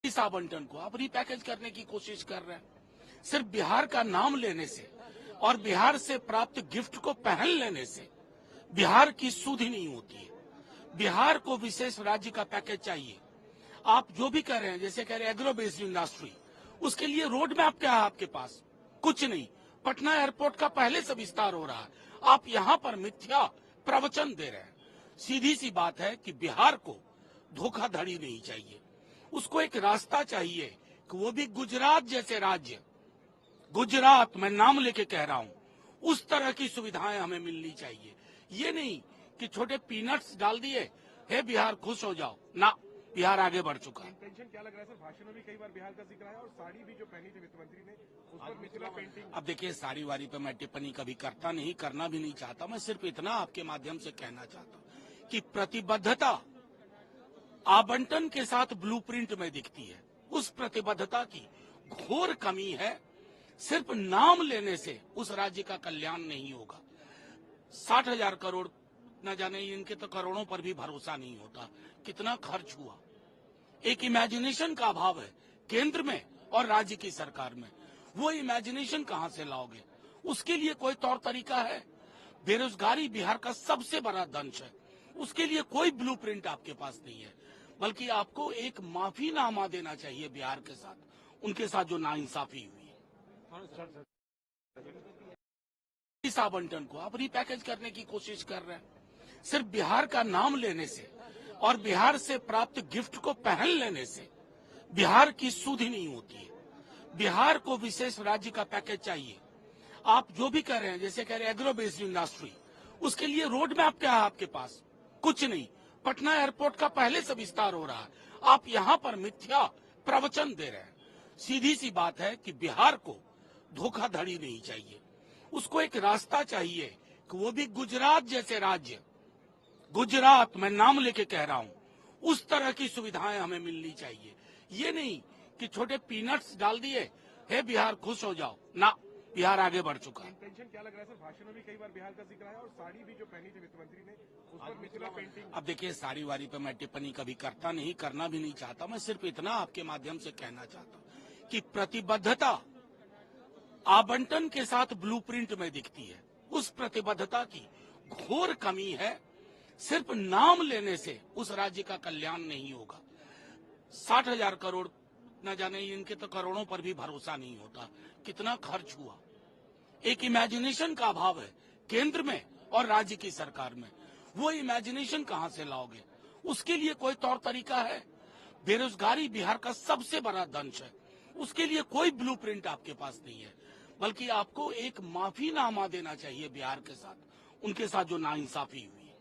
इस आवंटन को आप रिपैकेज करने की कोशिश कर रहे हैं। सिर्फ बिहार का नाम लेने से और बिहार से प्राप्त गिफ्ट को पहन लेने से बिहार की सुध ही नहीं होती है। बिहार को विशेष राज्य का पैकेज चाहिए। आप जो भी कह रहे हैं, जैसे कह रहे हैं एग्रो बेस्ड इंडस्ट्री, उसके लिए रोड मैप क्या है आपके पास? कुछ नहीं। पटना एयरपोर्ट का पहले से विस्तार हो रहा है, आप यहाँ पर मिथ्या प्रवचन दे रहे हैं। सीधी सी बात है कि बिहार को धोखाधड़ी नहीं चाहिए, उसको एक रास्ता चाहिए कि वो भी गुजरात जैसे राज्य, गुजरात मैं नाम लेके कह रहा हूँ, उस तरह की सुविधाएं हमें मिलनी चाहिए। ये नहीं कि छोटे पीनट्स डाल दिए, हे बिहार खुश हो जाओ ना, बिहार आगे बढ़ चुका है। इंटेंशन क्या लग रहा है सर? भाषण में भी कई बार बिहार का जिक्र आया और साड़ी भी जो पहनी थी वित्त मंत्री ने उस पर मिथिला पेंटिंग। अब देखिए, साड़ी वारी पे मैं टिप्पणी कभी करता नहीं, करना भी नहीं चाहता। मैं सिर्फ इतना आपके माध्यम से कहना चाहता हूँ कि प्रतिबद्धता आवंटन के साथ ब्लूप्रिंट में दिखती है। उस प्रतिबद्धता की घोर कमी है। सिर्फ नाम लेने से उस राज्य का कल्याण नहीं होगा। 60,000 करोड़, न जाने इनके तो करोड़ों पर भी भरोसा नहीं होता। कितना खर्च हुआ, एक इमेजिनेशन का अभाव है केंद्र में और राज्य की सरकार में। वो इमेजिनेशन कहां से लाओगे? उसके लिए कोई तौर तरीका है? बेरोजगारी बिहार का सबसे बड़ा दंश है, उसके लिए कोई ब्लूप्रिंट आपके पास नहीं है। बल्कि आपको एक माफीनामा देना चाहिए बिहार के साथ, उनके साथ जो नाइंसाफी हुई है। इस आवंटन को आप रिपैकेज करने की कोशिश कर रहे हैं। सिर्फ बिहार का नाम लेने से और बिहार से प्राप्त गिफ्ट को पहन लेने से बिहार की सुध ही नहीं होती है। बिहार को विशेष राज्य का पैकेज चाहिए। आप जो भी कह रहे हैं, जैसे कह रहे हैं एग्रो बेस्ड इंडस्ट्री, उसके लिए रोड मैप क्या है आपके पास? कुछ नहीं। पटना एयरपोर्ट का पहले से विस्तार हो रहा है, आप यहाँ पर मिथ्या प्रवचन दे रहे हैं। सीधी सी बात है कि बिहार को धोखाधड़ी नहीं चाहिए, उसको एक रास्ता चाहिए कि वो भी गुजरात जैसे राज्य, गुजरात मैं नाम लेके कह रहा हूँ, उस तरह की सुविधाएं हमें मिलनी चाहिए। ये नहीं कि छोटे पीनट्स डाल दिए, हे बिहार खुश हो जाओ ना, बिहार आगे बढ़ चुका है। इंटेंशन क्या लग रहा है सर? भाषण में भी कई बार बिहार का जिक्र आया और साड़ी भी जो पहनी थी वित्त मंत्री ने उस पर मिथिला पेंटिंग। अब देखिए, साड़ी वारी पे मैं टिप्पणी कभी करता नहीं, करना भी नहीं चाहता। मैं सिर्फ इतना आपके माध्यम से कहना चाहता हूँ कि प्रतिबद्धता आवंटन के साथ ब्लूप्रिंट में दिखती है। उस प्रतिबद्धता की घोर कमी है। सिर्फ नाम लेने से उस राज्य का कल्याण नहीं होगा। 60,000 करोड़, न जाने इनके तो करोड़ों पर भी भरोसा नहीं होता। कितना खर्च हुआ, एक इमेजिनेशन का अभाव है केंद्र में और राज्य की सरकार में। वो इमेजिनेशन कहां से लाओगे? उसके लिए कोई तौर तरीका है? बेरोजगारी बिहार का सबसे बड़ा दंश है, उसके लिए कोई ब्लूप्रिंट आपके पास नहीं है। बल्कि आपको एक माफीनामा देना चाहिए बिहार के साथ, उनके साथ जो नाइंसाफी हुई है।